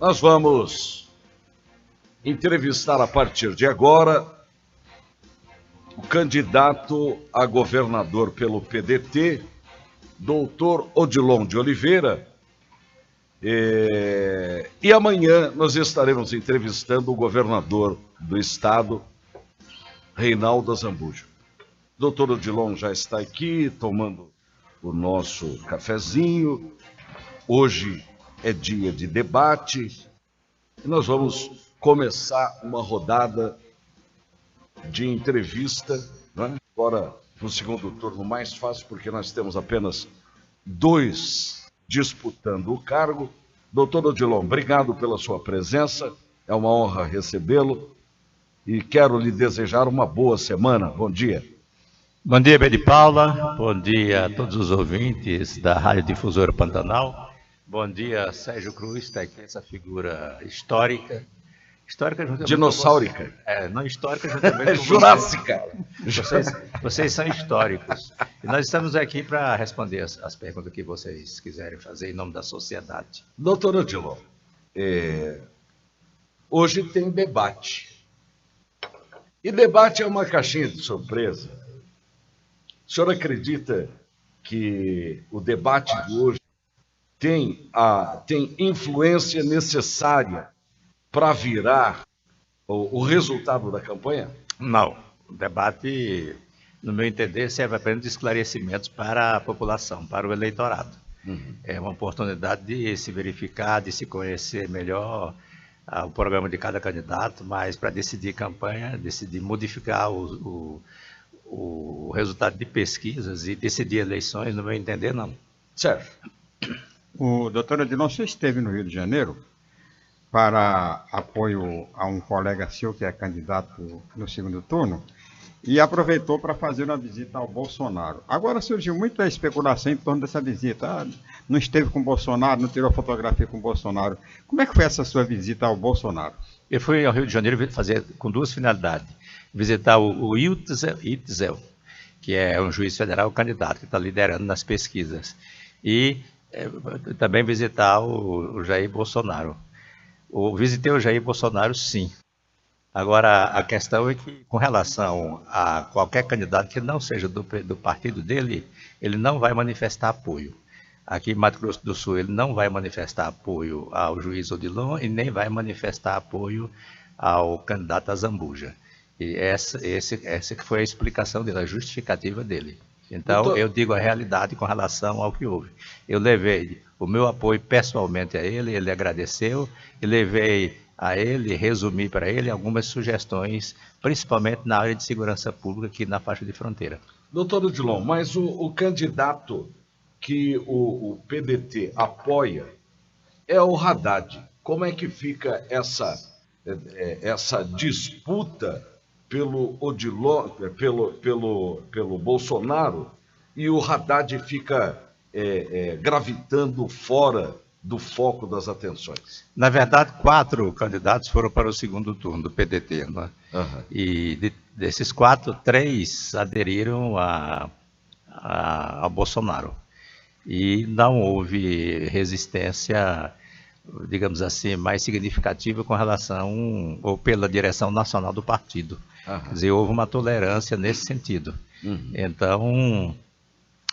Nós vamos entrevistar a partir de agora o candidato a governador pelo PDT, doutor Odilon de Oliveira. E amanhã nós estaremos entrevistando o governador do estado, Reinaldo Azambuja. Doutor Odilon já está aqui tomando o nosso cafezinho. Hoje é dia de debate e nós vamos começar uma rodada de entrevista, né? Agora no segundo turno mais fácil, porque nós temos apenas 2 disputando o cargo. Doutor Odilon, obrigado pela sua presença, é uma honra recebê-lo e quero lhe desejar uma boa semana. Bom dia. Bom dia, Bede Paula, bom dia a todos os ouvintes da Rádio Difusora Pantanal. Bom dia, Sérgio Cruz, tá aqui essa figura histórica juntamente dinossáurica. Não histórica, juntamente com jurássica. Vocês são históricos. E nós estamos aqui para responder as perguntas que vocês quiserem fazer em nome da sociedade. Doutor Odilon, hoje tem debate. E debate é uma caixinha de surpresa. O senhor acredita que o debate de hoje tem influência necessária para virar o resultado da campanha? Não. O debate, no meu entender, serve apenas de esclarecimentos para a população, para o eleitorado. É uma oportunidade de se verificar, de se conhecer melhor o programa de cada candidato, mas para decidir campanha, decidir modificar o resultado de pesquisas e decidir eleições, no meu entender, não. Certo. O doutor Odilon, você esteve no Rio de Janeiro para apoio a um colega seu que é candidato no segundo turno e aproveitou para fazer uma visita ao Bolsonaro. Agora surgiu muita especulação em torno dessa visita. Não esteve com o Bolsonaro, não tirou fotografia com o Bolsonaro. Como é que foi essa sua visita ao Bolsonaro? Eu fui ao Rio de Janeiro fazer com 2 finalidades. Visitar o Itzel, que é um juiz federal candidato que está liderando nas pesquisas. E também visitar o Jair Bolsonaro. Visitei o Jair Bolsonaro, sim. Agora, a questão é que, com relação a qualquer candidato que não seja do partido dele, ele não vai manifestar apoio. Aqui em Mato Grosso do Sul, ele não vai manifestar apoio ao juiz Odilon e nem vai manifestar apoio ao candidato Azambuja. E essa que foi a explicação dele, a justificativa dele. Então, eu digo a realidade com relação ao que houve. Eu levei o meu apoio pessoalmente a ele agradeceu, e levei a ele, resumi para ele algumas sugestões, principalmente na área de segurança pública aqui na faixa de fronteira. Doutor Odilon, mas o candidato que o PDT apoia é o Haddad. Como é que fica essa disputa pelo Odilon, pelo Bolsonaro, e o Haddad fica gravitando fora do foco das atenções? Na verdade, 4 candidatos foram para o segundo turno do PDT, né? E desses 4, 3 aderiram ao Bolsonaro. E não houve resistência, digamos assim, mais significativa com relação ou pela direção nacional do partido. Quer dizer, houve uma tolerância nesse sentido. Então,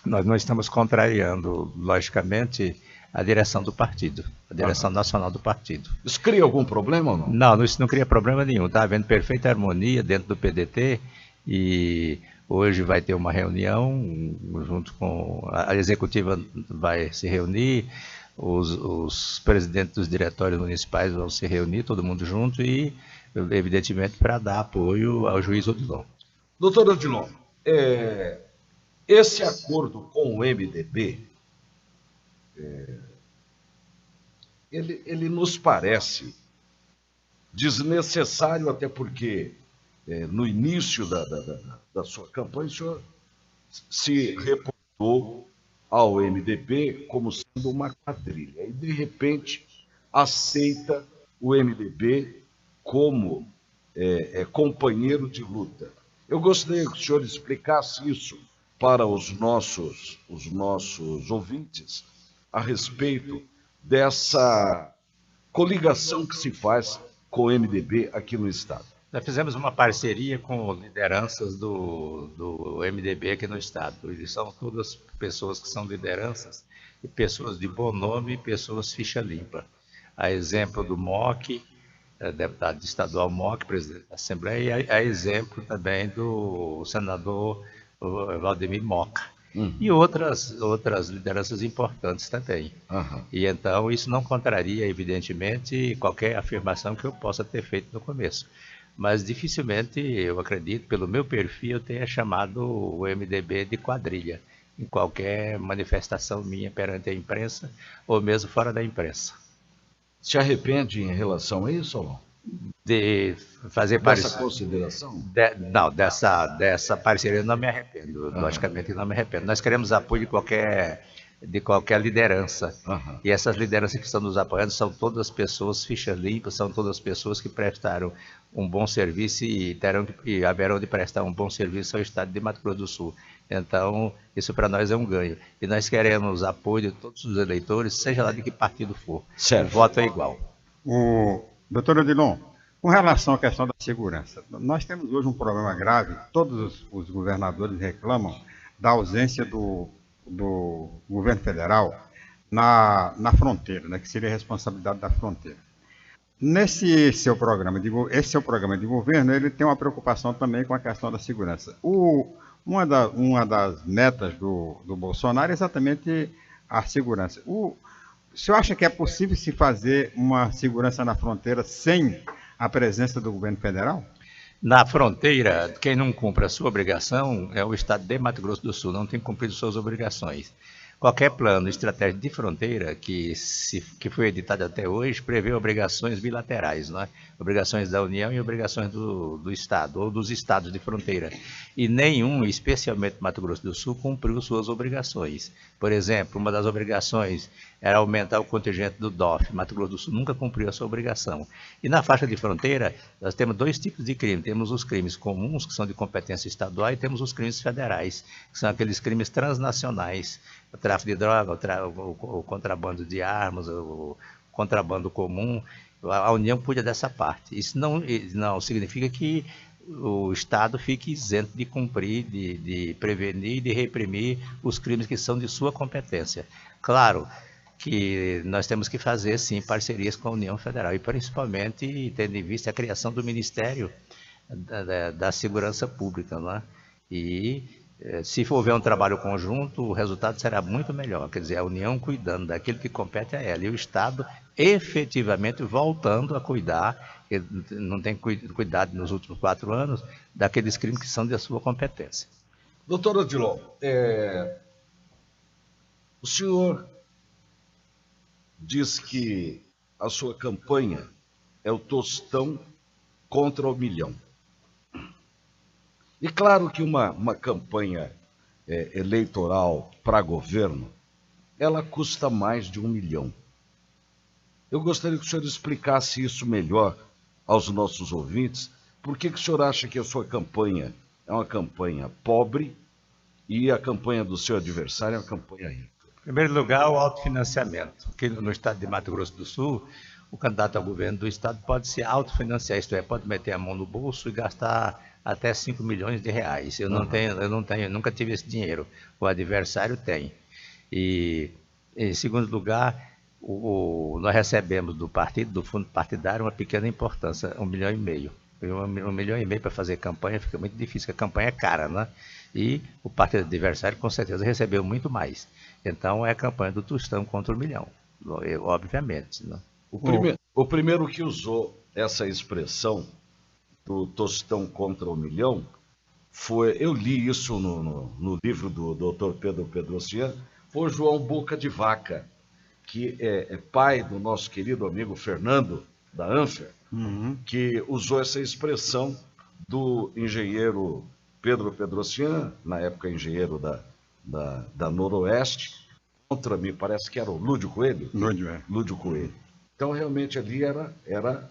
nós não estamos contrariando, logicamente, a direção do partido, a direção nacional do partido. Isso cria algum problema ou não? Não, isso não cria problema nenhum. Está havendo perfeita harmonia dentro do PDT e hoje vai ter uma reunião junto com a executiva, vai se reunir, os presidentes dos diretórios municipais vão se reunir, todo mundo junto e, evidentemente, para dar apoio ao juiz Odilon. Doutor Odilon, esse acordo com o MDB, ele nos parece desnecessário, até porque no início da sua campanha o senhor se reportou ao MDB como sendo uma quadrilha e de repente aceita o MDB como companheiro de luta. Eu gostaria que o senhor explicasse isso para os nossos ouvintes a respeito dessa coligação que se faz com o MDB aqui no estado? Nós fizemos uma parceria com lideranças do MDB aqui no estado. Eles são todas pessoas que são lideranças, e pessoas de bom nome e pessoas ficha limpa. A exemplo do MOC, deputado estadual MOC, presidente da Assembleia, e a exemplo também do senador Valdemir Moca. E outras lideranças importantes também. E então isso não contraria, evidentemente, qualquer afirmação que eu possa ter feito no começo. Mas dificilmente, eu acredito, pelo meu perfil, eu tenha chamado o MDB de quadrilha, em qualquer manifestação minha perante a imprensa, ou mesmo fora da imprensa. Se arrepende em relação a isso ou não? De fazer Dessa consideração? Não, dessa parceria eu não me arrependo, logicamente não me arrependo. Nós queremos apoio de qualquer liderança. E essas lideranças que estão nos apoiando são todas pessoas ficha limpa, são todas pessoas que prestaram um bom serviço e haverão de prestar um bom serviço ao estado de Mato Grosso do Sul. Então, isso para nós é um ganho. E nós queremos apoio de todos os eleitores, seja lá de que partido for. Certo. O voto é igual. Doutor Odilon, com relação à questão da segurança, nós temos hoje um problema grave. Todos os governadores reclamam da ausência do governo federal na fronteira, né, que seria a responsabilidade da fronteira. Esse seu programa de governo, ele tem uma preocupação também com a questão da segurança. Uma das metas do Bolsonaro é exatamente a segurança. O senhor acha que é possível se fazer uma segurança na fronteira sem a presença do governo federal? Na fronteira, quem não cumpre a sua obrigação é o estado de Mato Grosso do Sul, não tem cumprido suas obrigações. Qualquer plano estratégico de fronteira que foi editado até hoje prevê obrigações bilaterais, não é? Obrigações da União e obrigações do Estado, ou dos estados de fronteira. E nenhum, especialmente Mato Grosso do Sul, cumpriu suas obrigações. Por exemplo, uma das obrigações era aumentar o contingente do DOF. Mato Grosso do Sul nunca cumpriu a sua obrigação. E na faixa de fronteira, nós temos dois tipos de crime. Temos os crimes comuns, que são de competência estadual, e temos os crimes federais, que são aqueles crimes transnacionais. O tráfico de droga, o contrabando de armas, o contrabando comum. A União cuida dessa parte. Isso não significa que o Estado fique isento de cumprir, de prevenir e de reprimir os crimes que são de sua competência. Claro que nós temos que fazer, sim, parcerias com a União Federal, e principalmente tendo em vista a criação do Ministério da Segurança Pública, não é? E se houver um trabalho conjunto, o resultado será muito melhor. Quer dizer, a União cuidando daquilo que compete a ela, e o Estado efetivamente voltando a cuidar, que não tem cuidado nos últimos 4 anos, daqueles crimes que são de sua competência. Doutor Odilon, o senhor diz que a sua campanha é o tostão contra o milhão. E claro que uma campanha eleitoral para governo, ela custa mais de 1 milhão. Eu gostaria que o senhor explicasse isso melhor aos nossos ouvintes. Por que o senhor acha que a sua campanha é uma campanha pobre e a campanha do seu adversário é uma campanha rica? Em primeiro lugar, o autofinanciamento. Aqui no estado de Mato Grosso do Sul, o candidato ao governo do estado pode se autofinanciar, isto é, pode meter a mão no bolso e gastar até 5 milhões de reais. Eu nunca tive esse dinheiro. O adversário tem. E, em segundo lugar, nós recebemos do fundo partidário, uma pequena importância, 1,5 milhão. 1,5 milhão para fazer campanha fica muito difícil, porque a campanha é cara, né? E o partido adversário, com certeza, recebeu muito mais. Então, é a campanha do tostão contra o milhão, obviamente, né? O primeiro que usou essa expressão do tostão contra o milhão foi, eu li isso no livro do Dr. Pedro Pedrocian, foi o João Boca de Vaca, que é pai do nosso querido amigo Fernando, da Anfer, que usou essa expressão do engenheiro Pedro Pedrocian, na época engenheiro da Noroeste, contra mim, parece que era o Lúdio Coelho. Lúdio Coelho. Então, realmente, ali era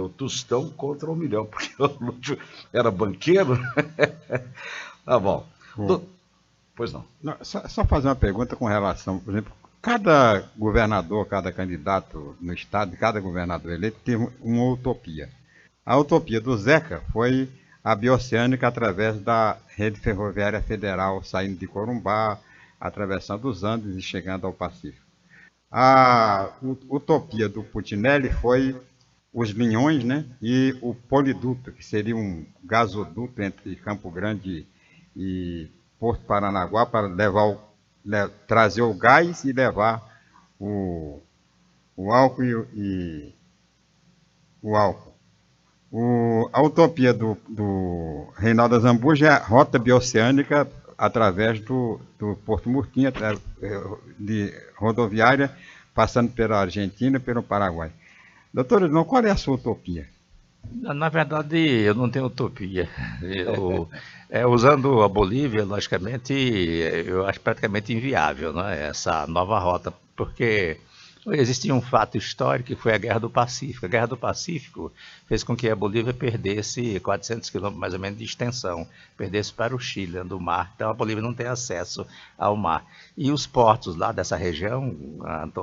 o tostão contra o milhão, porque o Lúdio era banqueiro. Tá bom. Pois não. Só fazer uma pergunta com relação, por exemplo, Cada governador, cada candidato no estado, cada governador eleito tem uma utopia. A utopia do Zeca foi a Bioceânica através da rede ferroviária federal, saindo de Corumbá, atravessando os Andes e chegando ao Pacífico. A utopia do Putinelli foi os Minhões, né? E o Poliduto, que seria um gasoduto entre Campo Grande e Porto Paranaguá para trazer o gás e levar o álcool e o álcool. A utopia do Reinaldo Azambuja é a rota bioceânica através do Porto Murtinho, de rodoviária, passando pela Argentina e pelo Paraguai. Doutor Odilon, qual é a sua utopia? Na verdade, eu não tenho utopia. Usando a Bolívia, logicamente, eu acho praticamente inviável, né, essa nova rota, porque existia um fato histórico que foi a Guerra do Pacífico. A Guerra do Pacífico fez com que a Bolívia perdesse 400 quilômetros mais ou menos de extensão, perdesse para o Chile, do mar. Então a Bolívia não tem acesso ao mar. E os portos lá dessa região,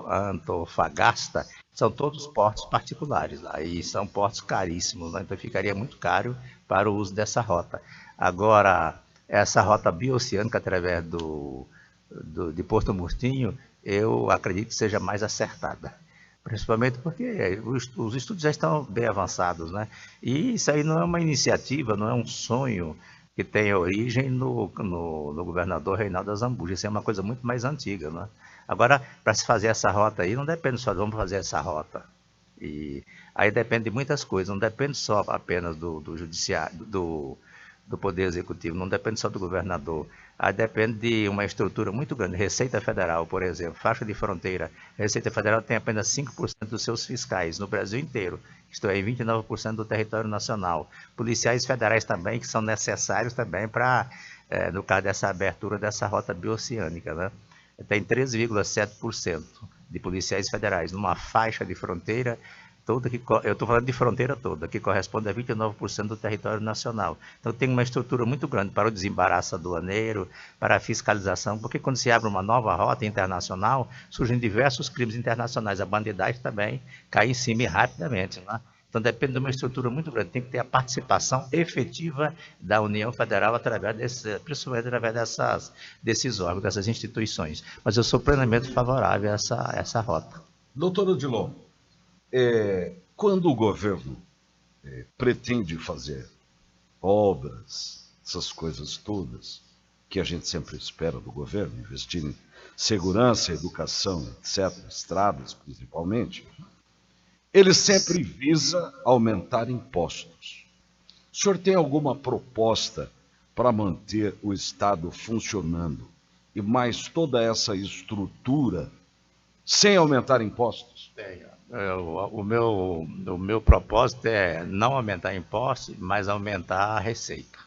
Antofagasta, são todos portos particulares lá, e são portos caríssimos, né? Então ficaria muito caro para o uso dessa rota. Agora, essa rota bioceânica através de Porto Murtinho, eu acredito que seja mais acertada, principalmente porque os estudos já estão bem avançados, né? E isso aí não é uma iniciativa, não é um sonho que tem origem no governador Reinaldo Azambuja. Isso é uma coisa muito mais antiga, né? Agora, para se fazer essa rota aí, não depende só de vamos fazer essa rota. E aí depende de muitas coisas, não depende só apenas do judiciário, do Poder Executivo, não depende só do governador. Aí depende de uma estrutura muito grande. Receita Federal, por exemplo, faixa de fronteira. A Receita Federal tem apenas 5% dos seus fiscais no Brasil inteiro, isto é, em 29% do território nacional. Policiais federais também, que são necessários também para, no caso dessa abertura dessa rota bioceânica, né? Tem 13,7% de policiais federais numa faixa de fronteira toda, eu estou falando de fronteira toda, que corresponde a 29% do território nacional. Então tem uma estrutura muito grande para o desembaraço aduaneiro, para a fiscalização, porque quando se abre uma nova rota internacional, surgem diversos crimes internacionais, a bandidagem também cai em cima e rapidamente, né? Então depende de uma estrutura muito grande, tem que ter a participação efetiva da União Federal principalmente através desses órgãos, dessas instituições. Mas eu sou plenamente favorável a essa rota. Doutor Odilon, quando o governo pretende fazer obras, essas coisas todas, que a gente sempre espera do governo, investir em segurança, educação, etc., estradas principalmente, ele sempre visa aumentar impostos. O senhor tem alguma proposta para manter o Estado funcionando e mais toda essa estrutura sem aumentar impostos? O meu propósito é não aumentar impostos, mas aumentar a receita.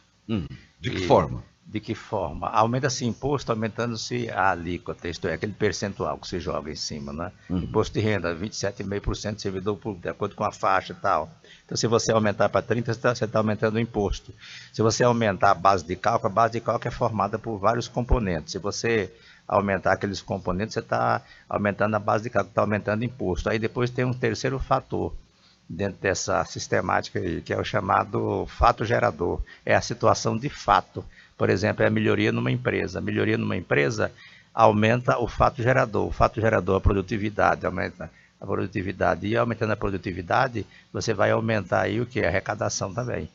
De que forma? De que forma? Aumenta-se imposto, aumentando-se a alíquota, isto é, aquele percentual que se joga em cima, né? Imposto de renda, 27,5% de servidor público, de acordo com a faixa e tal. Então, se você aumentar para 30%, você está aumentando o imposto. Se você aumentar a base de cálculo é formada por vários componentes. Se você aumentar aqueles componentes, você está aumentando a base de cálculo, está aumentando o imposto. Aí depois tem um terceiro fator dentro dessa sistemática aí, que é o chamado fato gerador. É a situação de fato. Por exemplo, é a melhoria numa empresa. A melhoria numa empresa aumenta o fato gerador. O fato gerador, a produtividade, aumenta a produtividade. E aumentando a produtividade, você vai aumentar aí o que? A arrecadação também.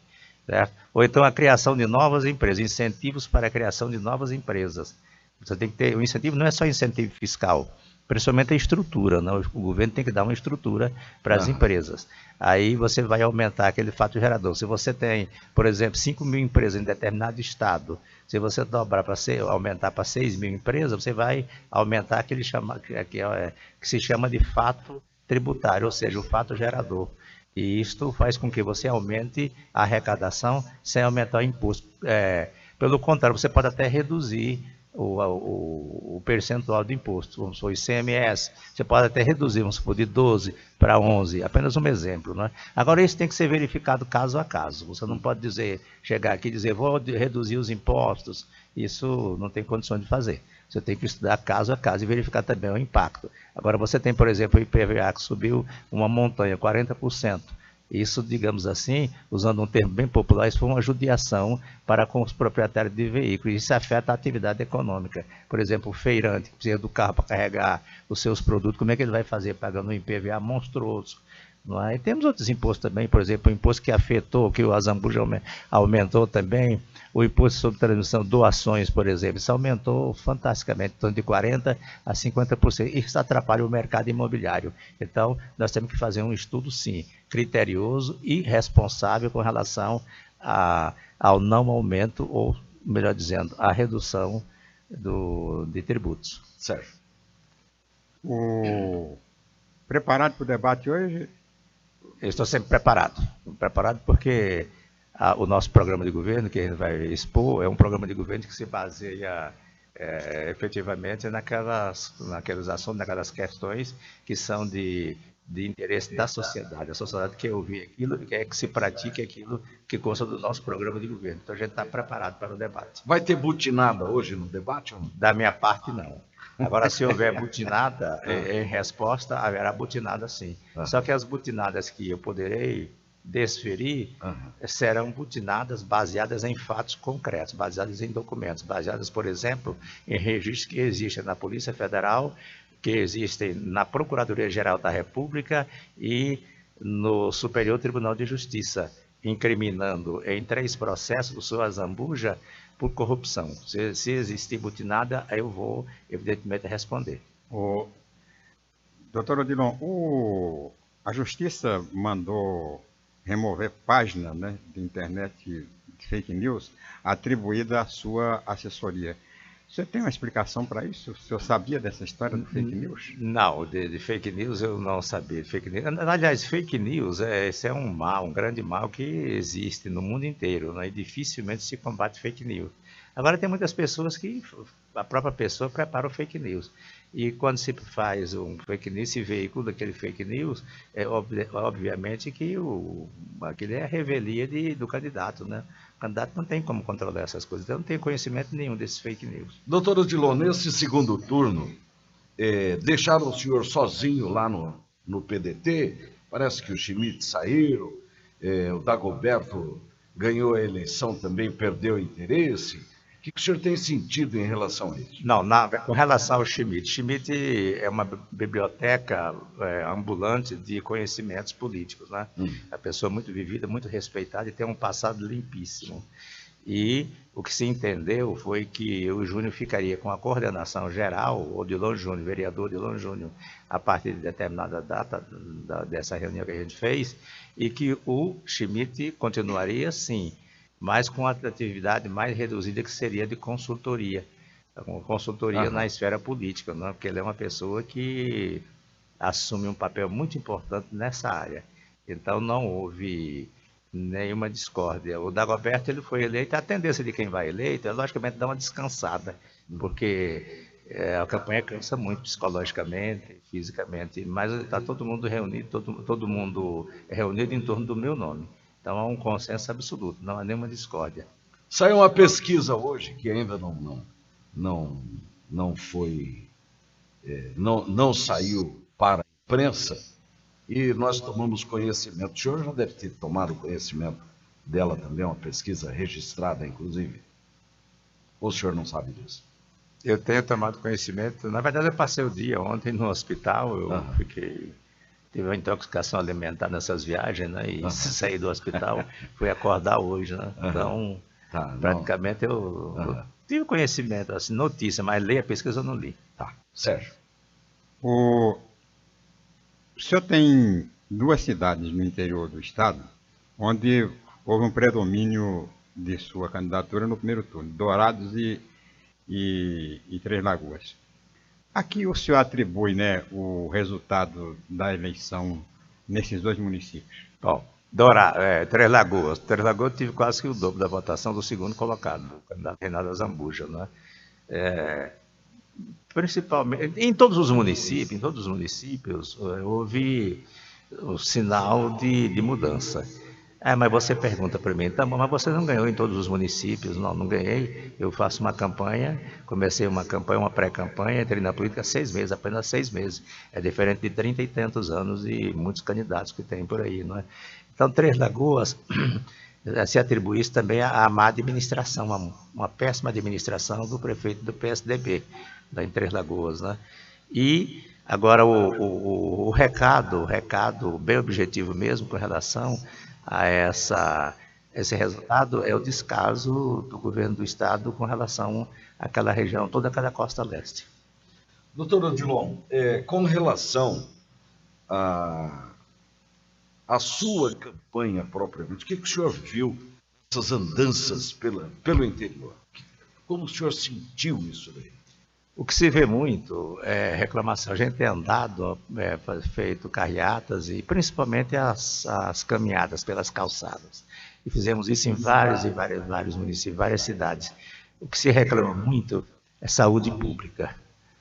Certo? Ou então a criação de novas empresas, incentivos para a criação de novas empresas. Você tem que ter, o incentivo não é só incentivo fiscal, principalmente a estrutura, não? O governo tem que dar uma estrutura para as empresas. Aí você vai aumentar aquele fato gerador. Se você tem, por exemplo, 5 mil empresas em determinado estado, se você dobrar aumentar para 6 mil empresas, você vai aumentar aquele que se chama de fato tributário, ou seja, o fato gerador. E isto faz com que você aumente a arrecadação sem aumentar o imposto. Pelo contrário, você pode até reduzir o percentual de imposto, vamos supor, ICMS, você pode até reduzir, vamos supor, de 12 para 11, apenas um exemplo, né? Agora isso tem que ser verificado caso a caso, você não pode chegar aqui e dizer, vou reduzir os impostos, isso não tem condições de fazer. Você tem que estudar caso a caso e verificar também o impacto. Agora, você tem, por exemplo, o IPVA que subiu uma montanha, 40%. Isso, digamos assim, usando um termo bem popular, isso foi uma judiação para com os proprietários de veículos. Isso afeta a atividade econômica. Por exemplo, o feirante que precisa do carro para carregar os seus produtos, como é que ele vai fazer pagando um IPVA monstruoso? Não é? E temos outros impostos também, por exemplo, o imposto que afetou, que o Azambuja aumentou também, o imposto sobre transmissão de doações, por exemplo, isso aumentou fantasticamente, em torno de 40% a 50%. Isso atrapalha o mercado imobiliário. Então, nós temos que fazer um estudo, sim, criterioso e responsável com relação ao não aumento, ou, melhor dizendo, à redução de tributos. Sérgio. Preparado para o debate hoje? Eu estou sempre preparado. Preparado porque o nosso programa de governo, que a gente vai expor, é um programa de governo que se baseia efetivamente naquelas assuntos, naquelas questões que são de interesse da sociedade. A sociedade quer ouvir aquilo, quer que se pratique aquilo que consta do nosso programa de governo. Então a gente está preparado para o debate. Vai ter butinada hoje no debate ou não? Da minha parte, não. Agora, se houver butinada, em resposta, haverá butinada sim. Só que as butinadas que eu poderei desferir serão butinadas baseadas em fatos concretos, baseadas em documentos, baseadas, por exemplo, em registros que existem na Polícia Federal, que existem na Procuradoria-Geral da República e no Superior Tribunal de Justiça, incriminando em 3 processos o senhor Azambuja por corrupção. Se existir butinada, aí eu vou, evidentemente, responder. Doutor Odilon, a Justiça mandou remover página, né, de internet de fake news atribuída à sua assessoria. Você tem uma explicação para isso? O senhor sabia dessa história do fake news? Não, de fake news eu não sabia. Fake news, aliás, fake news esse é um mal, um grande mal que existe no mundo inteiro, né? E dificilmente se combate fake news. Agora tem muitas pessoas que a própria pessoa prepara o fake news. E quando se faz um fake news, se veicula aquele fake news, obviamente que aquilo é a revelia do candidato, né? O candidato não tem como controlar essas coisas, então não tem conhecimento nenhum desses fake news. Doutor Odilon, nesse segundo turno, deixaram o senhor sozinho lá no PDT, parece que o Schmidt saiu, o Dagoberto ganhou a eleição também, perdeu o interesse. O que o senhor tem sentido em relação a isso? Não, com relação ao Schmidt. Schmidt é uma biblioteca ambulante de conhecimentos políticos, né? É uma pessoa muito vivida, muito respeitada e tem um passado limpíssimo. E o que se entendeu foi que o Júnior ficaria com a coordenação geral, o Odilon Júnior, vereador Odilon Júnior, a partir de determinada data dessa reunião que a gente fez, e que o Schmidt continuaria, sim, mas com a atividade mais reduzida, que seria de consultoria. Uma consultoria na esfera política, né? Porque ele é uma pessoa que assume um papel muito importante nessa área. Então não houve nenhuma discórdia. O Dagoberto ele foi eleito, a tendência de quem vai eleito é logicamente dar uma descansada, porque a campanha cansa muito psicologicamente, fisicamente, mas está todo mundo reunido, todo mundo reunido em torno do meu nome. Então há um consenso absoluto, não há nenhuma discórdia. Saiu uma pesquisa hoje que ainda não foi, não saiu para a imprensa e nós tomamos conhecimento. O senhor já deve ter tomado conhecimento dela também, uma pesquisa registrada, inclusive. Ou o senhor não sabe disso? Eu tenho tomado conhecimento. Na verdade, eu passei o dia ontem no hospital, tive uma intoxicação alimentar nessas viagens, né? E saí do hospital, fui acordar hoje, né? Então, praticamente eu tive conhecimento, assim, notícia, mas ler a pesquisa eu não li. Tá, Sérgio. O senhor tem 2 cidades no interior do estado onde houve um predomínio de sua candidatura no primeiro turno, Dourados e Três Lagoas. Aqui o senhor atribui, né, o resultado da eleição nesses 2 municípios? Bom, Três Lagoas tive quase que o dobro da votação do segundo colocado, o candidato Reinaldo Azambuja, né? Principalmente, em todos os municípios, houve o sinal de mudança. Mas você pergunta para mim, tá bom, mas você não ganhou em todos os municípios? Não, não ganhei. Eu faço uma campanha, comecei uma campanha, uma pré-campanha, entrei na política há 6 meses, apenas 6 meses. É diferente de 30 e tantos anos e muitos candidatos que tem por aí, não é? Então, Três Lagoas se atribui isso também à má administração, uma péssima administração do prefeito do PSDB, lá em Três Lagoas, né? E agora o recado bem objetivo mesmo com relação a esse resultado é o descaso do governo do estado com relação àquela região, toda aquela costa leste. Doutor Odilon, com relação à sua campanha propriamente, o que o senhor viu essas andanças pelo interior? Como o senhor sentiu isso daí? O que se vê muito é reclamação. A gente tem andado, feito carreatas e principalmente as caminhadas pelas calçadas. E fizemos isso em vários municípios, várias cidades. O que se reclama muito é saúde pública.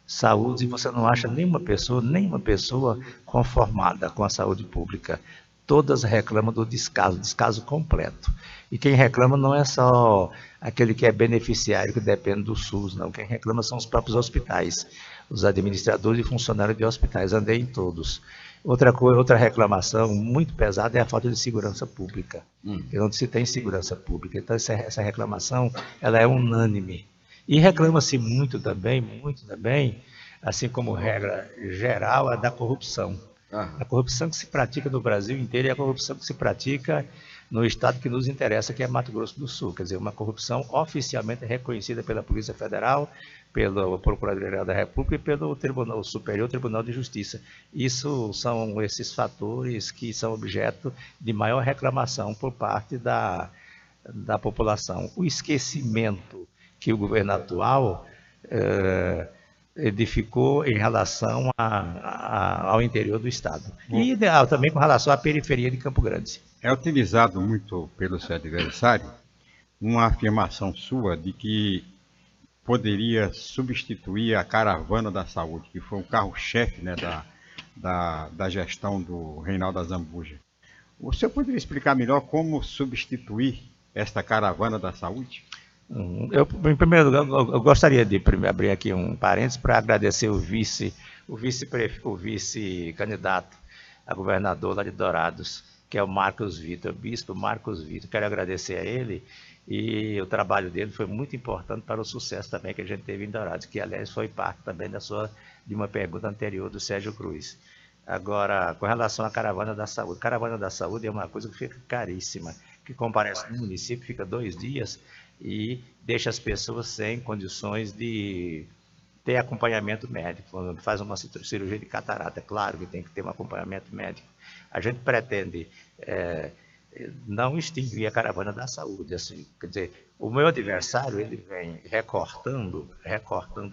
Saúde, você não acha nenhuma pessoa conformada com a saúde pública. Todas reclamam do descaso completo. E quem reclama não é só aquele que é beneficiário, que depende do SUS, não. Quem reclama são os próprios hospitais, os administradores e funcionários de hospitais. Andei em todos. Outra reclamação muito pesada é a falta de segurança pública. Que não se tem segurança pública. Então, essa reclamação ela é unânime. E reclama-se muito também, assim como regra geral, a da corrupção. A corrupção que se pratica no Brasil inteiro é a corrupção que se pratica no estado que nos interessa, que é Mato Grosso do Sul. Quer dizer, uma corrupção oficialmente reconhecida pela Polícia Federal, pela Procuradoria da República e pelo Superior Tribunal de Justiça. Isso são esses fatores que são objeto de maior reclamação por parte da população. O esquecimento que o governo atual edificou em relação ao interior do estado. E também com relação à periferia de Campo Grande. É utilizado muito pelo seu adversário uma afirmação sua de que poderia substituir a caravana da saúde, que foi um carro-chefe, né, da gestão do Reinaldo Azambuja. O senhor poderia explicar melhor como substituir esta caravana da saúde? Em primeiro lugar, eu gostaria de abrir aqui um parênteses para agradecer o vice-candidato a governador lá de Dourados, que é o Marcos Vitor, bispo Marcos Vitor. Quero agradecer a ele, e o trabalho dele foi muito importante para o sucesso também que a gente teve em Dourados, que aliás foi parte também de uma pergunta anterior do Sérgio Cruz. Agora, com relação à caravana da saúde é uma coisa que fica caríssima, que comparece no município, fica 2 dias e deixa as pessoas sem condições de ter acompanhamento médico. Quando faz uma cirurgia de catarata, é claro que tem que ter um acompanhamento médico. A gente pretende não extinguir a caravana da saúde. Assim, quer dizer, o meu adversário ele vem recortando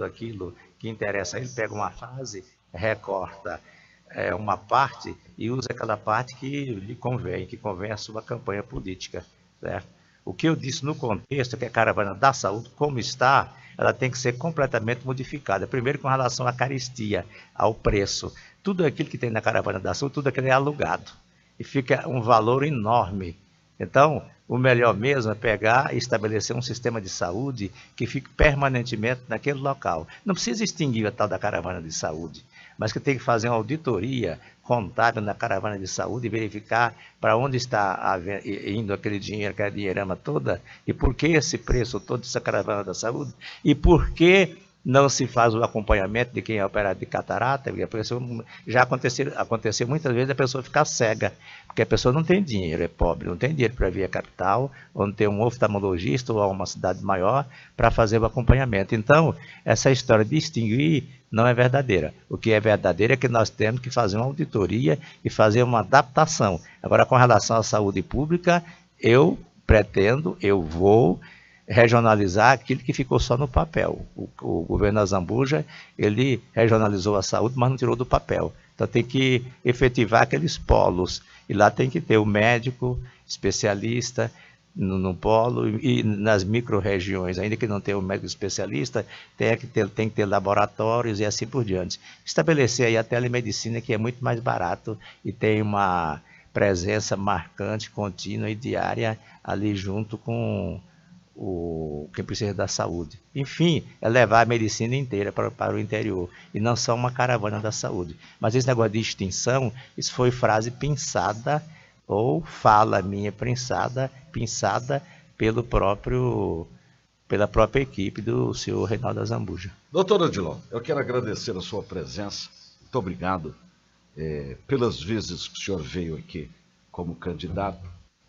aquilo que interessa a ele, pega uma fase, recorta uma parte e usa aquela parte que lhe convém, que convém à sua campanha política, certo? O que eu disse no contexto é que a caravana da saúde, como está, ela tem que ser completamente modificada. Primeiro, com relação à carestia, ao preço. Tudo aquilo que tem na caravana da saúde, tudo aquilo é alugado. E fica um valor enorme. Então, o melhor mesmo é pegar e estabelecer um sistema de saúde que fique permanentemente naquele local. Não precisa extinguir a tal da caravana de saúde, mas que tem que fazer uma auditoria contábil na caravana de saúde e verificar para onde está indo aquele dinheiro, aquela dinheirama toda, e por que esse preço todo dessa caravana da saúde, e por que não se faz o acompanhamento de quem é operado de catarata, porque a pessoa, já aconteceu muitas vezes a pessoa ficar cega, porque a pessoa não tem dinheiro, é pobre, não tem dinheiro para vir à capital, onde tem um oftalmologista ou a uma cidade maior para fazer o acompanhamento. Então, essa história de extinguir não é verdadeira. O que é verdadeiro é que nós temos que fazer uma auditoria e fazer uma adaptação. Agora, com relação à saúde pública, eu vou regionalizar aquilo que ficou só no papel. O governo Azambuja, ele regionalizou a saúde, mas não tirou do papel. Então tem que efetivar aqueles polos, e lá tem que ter o médico, especialista no polo, e nas micro-regiões, ainda que não tenha o médico especialista, tem que ter laboratórios e assim por diante. Estabelecer aí a telemedicina, que é muito mais barato e tem uma presença marcante, contínua e diária ali junto com quem precisa da saúde. Enfim, é levar a medicina inteira para o interior, e não só uma caravana da saúde. Mas esse negócio de extinção, isso foi frase pensada, ou fala minha pensada pela própria equipe do senhor Reinaldo Azambuja. Doutor Odilon, eu quero agradecer a sua presença. Muito obrigado pelas vezes que o senhor veio aqui como candidato.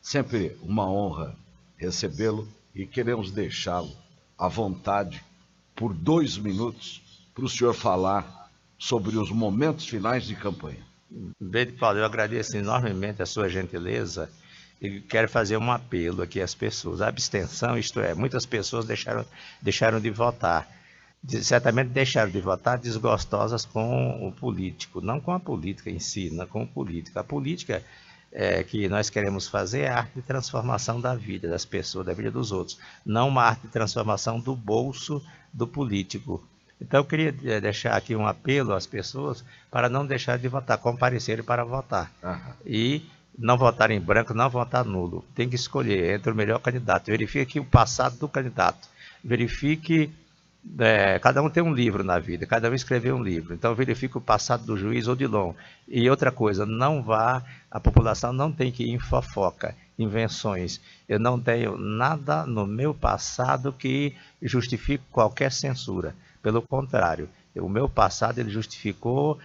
Sempre uma honra recebê-lo e queremos deixá-lo à vontade por 2 minutos para o senhor falar sobre os momentos finais de campanha. Bem, Paulo, eu agradeço enormemente a sua gentileza e quero fazer um apelo aqui às pessoas. A abstenção, isto é, muitas pessoas deixaram de votar. Certamente deixaram de votar desgostosas com o político, não com a política em si, não com o político. A política que nós queremos fazer é a arte de transformação da vida das pessoas, da vida dos outros, não uma arte de transformação do bolso do político. Então eu queria deixar aqui um apelo às pessoas para não deixar de votar, comparecerem para votar. E não votar em branco, não votar nulo. Tem que escolher entre o melhor candidato. Verifique o passado do candidato. Verifique... cada um tem um livro na vida, cada um escreveu um livro. Então verifique o passado do juiz Odilon. E outra coisa, a população não tem que ir em fofoca, invenções. Eu não tenho nada no meu passado que justifique qualquer censura. Pelo contrário, o meu passado ele justificou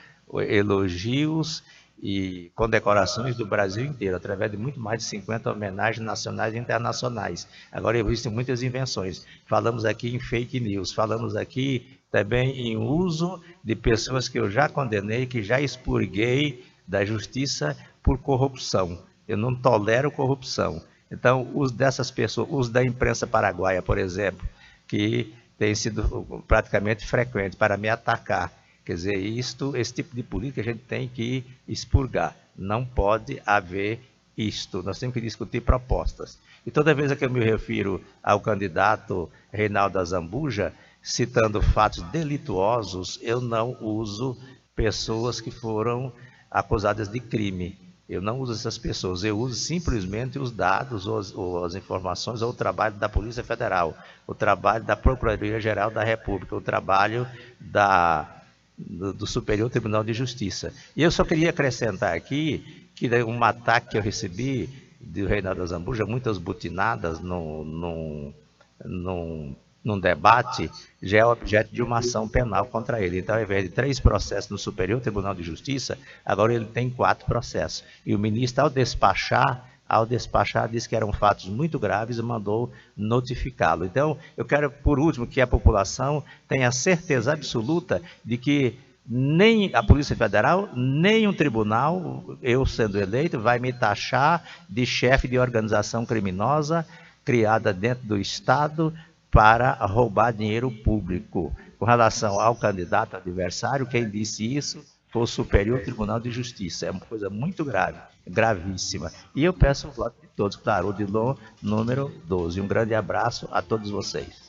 elogios e condecorações do Brasil inteiro, através de muito mais de 50 homenagens nacionais e internacionais. Agora existem muitas invenções. Falamos aqui em fake news, falamos aqui também em uso de pessoas que eu já condenei, que já expurguei da justiça por corrupção. Eu não tolero corrupção. Então, uso dessas pessoas, uso da imprensa paraguaia, por exemplo, que tem sido praticamente frequente para me atacar. Quer dizer, esse tipo de política a gente tem que expurgar. Não pode haver isto. Nós temos que discutir propostas. E toda vez que eu me refiro ao candidato Reinaldo Azambuja, citando fatos delituosos, eu não uso pessoas que foram acusadas de crime. Eu não uso essas pessoas, eu uso simplesmente os dados, ou as informações, ou o trabalho da Polícia Federal, o trabalho da Procuradoria-Geral da República, o trabalho do Superior Tribunal de Justiça. E eu só queria acrescentar aqui que um ataque que eu recebi do Reinaldo Azambuja, muitas butinadas num debate, já é objeto de uma ação penal contra ele. Então, ao invés de 3 processos no Superior Tribunal de Justiça, agora ele tem 4 processos. E o ministro, ao despachar, disse que eram fatos muito graves e mandou notificá-lo. Então, eu quero, por último, que a população tenha certeza absoluta de que nem a Polícia Federal, nem um tribunal, eu sendo eleito, vai me taxar de chefe de organização criminosa criada dentro do Estado para roubar dinheiro público. Com relação ao candidato adversário, quem disse isso foi o Superior Tribunal de Justiça. É uma coisa muito grave, gravíssima. E eu peço o voto de todos, claro, Odilon, número 12. Um grande abraço a todos vocês.